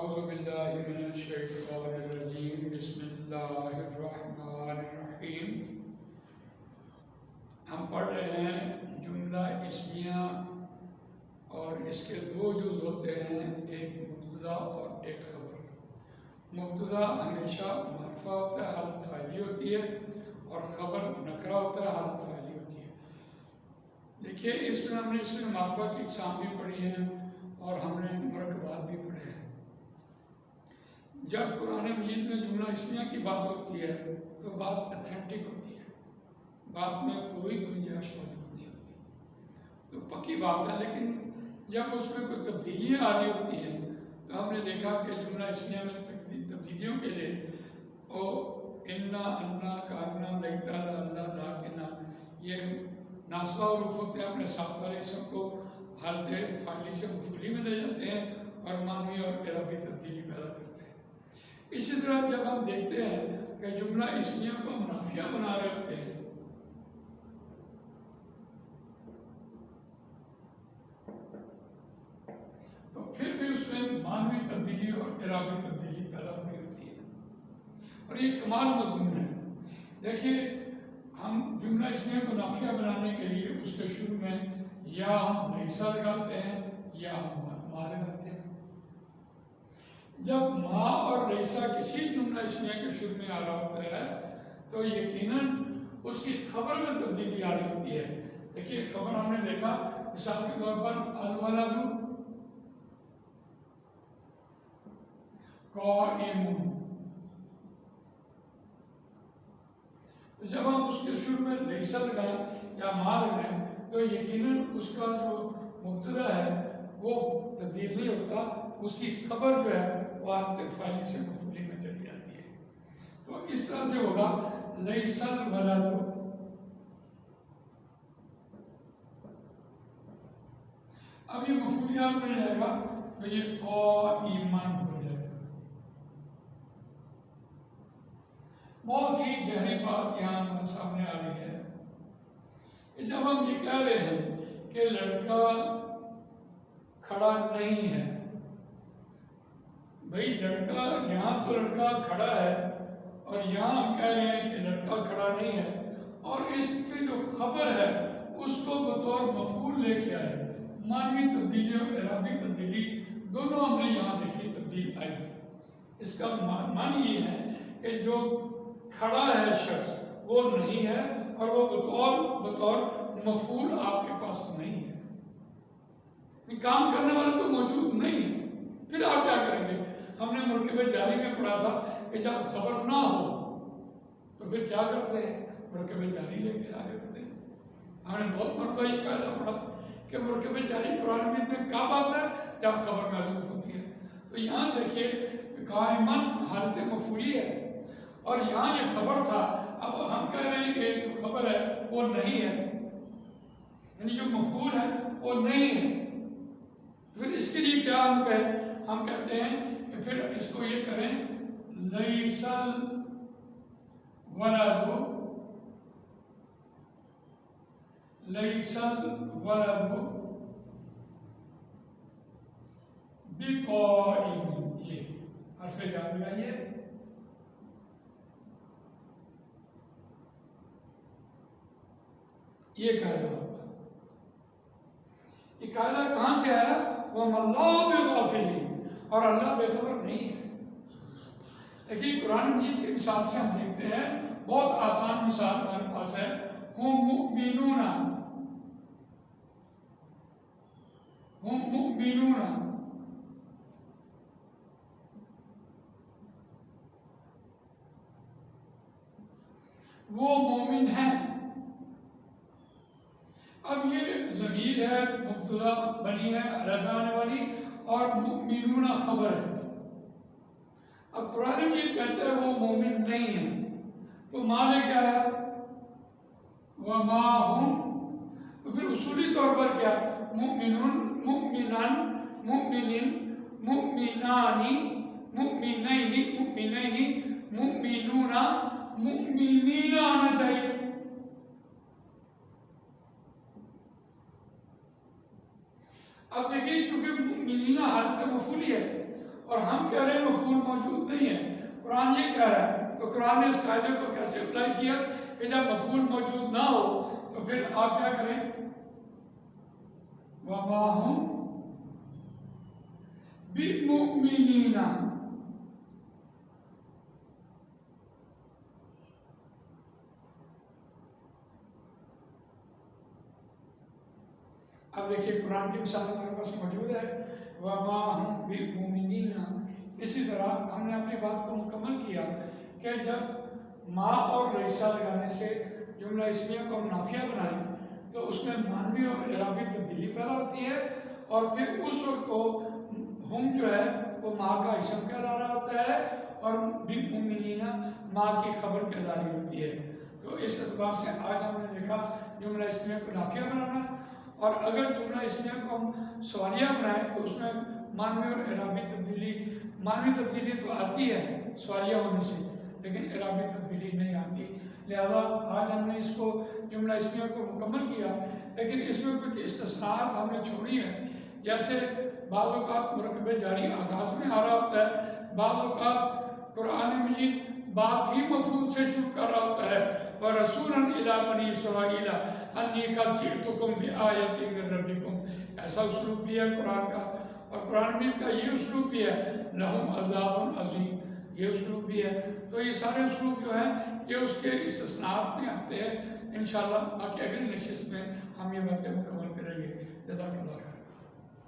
اعوذ باللہ من الشیطان الرجیم بسم اللہ الرحمن الرحیم۔ ہم پڑھ رہے ہیں جملہ اسمیہ اور اس کے دو جز ہوتے ہیں، ایک مبتدا اور ایک خبر۔ مبتدا ہمیشہ معرفہ ہوتا ہے، حالت فاعلی ہوتی ہے، اور خبر نکرہ ہوتا ہے، حالت فاعلی ہوتی ہے۔ دیکھیے اس میں ہم نے اس میں معرفہ کی اقسام بھی پڑھی ہیں اور ہم نے مرکبات بھی پڑھے ہیں۔ جب قرآن مجید میں جملہ اسمیہ کی بات ہوتی ہے تو بات اتھینٹک ہوتی ہے، بات میں کوئی گنجائش موجود نہیں ہوتی، تو پکی بات ہے۔ لیکن جب اس میں کوئی تبدیلیاں آ رہی ہوتی ہیں تو ہم نے دیکھا کہ جملہ اسمیہ میں تبدیلیوں کے لیے او انا انا کانا لیتا اللہ لاکنا، یہ ناصبہ حروف ہوتے ہیں، اپنے ساتھ والے اسم کو حالت فاعلی سے مفعولی میں لے جاتے ہیں اور معنوی اور اعرابی تبدیلی پیدا کرتے ہیں۔ اسی طرح جب ہم دیکھتے ہیں کہ جملہ اسمیہ کو منافیہ بنا رہے ہوتے ہیں تو پھر بھی اس میں معنوی تبدیلی اور اعرابی تبدیلی پیدا ہو رہی ہوتی ہے، اور یہ کمال مضمون ہے۔ دیکھیے ہم جملہ اسمیہ کو نافیہ بنانے کے لیے اس کے شروع میں یا ہم لیسا لگاتے ہیں یا ہم ما لگاتے ہیں۔ جب ما اور لیسا کسی جملہ اسمیہ کے شروع میں آ رہا ہوتا ہے تو یقیناً اس کی خبر میں تبدیلی آ رہی ہوتی ہے۔ دیکھیے خبر ہم نے دیکھا، مثال کے طور پر الولد قائم، تو جب ہم اس کے شروع میں لیسا لگائیں یا ما لگائیں تو یقیناً اس کا جو مبتدا ہے وہ تبدیل نہیں ہوتا، اس کی خبر جو ہے وہ حالت فاعلی سے مفعولی میں چلی جاتی ہے۔ تو اس طرح سے ہوگا لیس الولد، اب یہ مفعولیات میں جائے گا تو یہ قائمن ہو جائے گا۔ بہت ہی گہری بات یہاں ہمارے سامنے آ رہی ہے کہ جب ہم یہ کہہ رہے ہیں کہ لڑکا کھڑا نہیں ہے، بھئی لڑکا یہاں تو لڑکا کھڑا ہے اور یہاں ہم کہہ رہے ہیں کہ لڑکا کھڑا نہیں ہے، اور اس کی جو خبر ہے اس کو بطور مفعول لے کے آئے، معنوی تبدیلی اور اعرابی تبدیلی دونوں ہم نے یہاں دیکھی تبدیل آئی ہے۔ اس کا معنی یہ ہے کہ جو کھڑا ہے شخص وہ نہیں ہے اور وہ بطور مفعول آپ کے پاس نہیں ہے، کام کرنے والا تو موجود نہیں ہے۔ پھر آپ کیا کریں گے؟ ہم نے مرکب جاری میں پڑھا تھا کہ جب خبر نہ ہو تو پھر کیا کرتے ہیں؟ مرکب جاری لے کے آگے ہوتے ہیں۔ ہم نے بہت مرتبہ یہ قاعدہ پڑھا کہ مرکب جاری قرآن میں کب آتا ہے؟ جب خبر محذوف ہوتی ہے۔ تو یہاں دیکھیے قائمن حالت مفعولی ہے اور یہاں یہ خبر تھا، اب ہم کہہ رہے ہیں کہ جو خبر ہے وہ نہیں ہے، یعنی جو مفعول ہے وہ نہیں ہے۔ پھر اس کے لیے کیا ہم کہیں؟ ہم کہتے ہیں کہ پھر اس کو یہ کریں لیس الولد بقائم، یہ حرف جر لگائیے، یہ قاعدہ ہوگا۔ یہ قاعدہ کہاں سے آیا؟ وَمَا اللَّهُ بِغَافِلٍ، اور اللہ بے خبر نہیں ہے۔ دیکھیے قرآن مجید کی مثال سے ہم دیکھتے ہیں، بہت آسان مثال ہمارے پاس ہے، ہم مؤمنون، وہ مومن ہیں۔ اب یہ ضمیر ہے، مبتدا بنی ہے علیحدہ آنے والی، اور مؤمنون خبر ہے۔ اب قرآن مجید کہتا ہے وہ مومن نہیں ہے، تو معنی کیا ہے؟ وما ہم، تو پھر اصولی طور پر کیا؟ مؤمنون، مؤمنان، مؤمنین، مؤمنانی، مؤمنین، مؤمنین، مؤمنون، مؤمنین آنا چاہیے۔ اب دیکھیے کیونکہ مؤمنین حالت مفعولی ہے اور ہم کہہ رہے ہیں مفعول موجود نہیں ہے، قرآن یہ کہہ رہا ہے، تو قرآن نے اس قاعدے کو کیسے اپلائی کیا کہ جب مفعول موجود نہ ہو تو پھر آپ کیا کریں؟ وَمَا هُمْ بِمُؤْمِنِينَ۔ اب دیکھیے قرآن کی مثال ہمارے پاس موجود ہے، وَمَا هُمْ بِمُؤْمِنِينَ۔ اسی طرح ہم نے اپنی بات کو مکمل کیا کہ جب ما اور لیسا لگانے سے جملہ اسمیہ کو ہم نافیہ بنائیں تو اس میں معنوی اور اعرابی تبدیلی پیدا ہوتی ہے، اور پھر اس وقت کو ہم جو ہے وہ ماں کا اسم کہلا رہا ہوتا ہے اور بِمُؤْمِنِينَ ماں کی خبر کہلاری ہوتی ہے۔ تو اس اعتبار سے آج ہم نے دیکھا جملہ اسمیہ کو نافیہ بنانا، اور اگر جملہ اسمیہ کو ہم سوالیہ بنائیں تو اس میں معنوی اور اعرابی تبدیلی، معنوی تبدیلی تو آتی ہے سوالیہ ہونے سے، لیکن اعرابی تبدیلی نہیں آتی، لہذا آج ہم نے اس کو جملہ اسمیہ کو مکمل کیا، لیکن اس میں کچھ استثناءات ہم نے چھوڑی ہیں، جیسے بعض اوقات مرکب جاری آغاز میں آ رہا ہوتا ہے، بعض اوقات قرآن مجید بات ہی مفعول سے شروع کر رہا ہوتا ہے، وَرَسُولًا إِلَىٰ بَنِي إِسْرَائِيلَ أَنِّي قَدْ جِئْتُكُم بِآيَةٍ مِّن رَّبِّكُم، ایسا اسلوب بھی ہے قرآن کا، اور قرآن مجید کا یہ اسلوب بھی ہے لَهُمْ عَذَابٌ عَظِيمٌ، یہ اسلوب بھی ہے۔ تو یہ سارے اسلوب جو ہیں یہ اس کے استثناءات میں آتے ہیں، انشاءاللہ باقی اگلی نشست میں ہم یہ باتیں مکمل کریں گے۔ جزاک اللہ خیر۔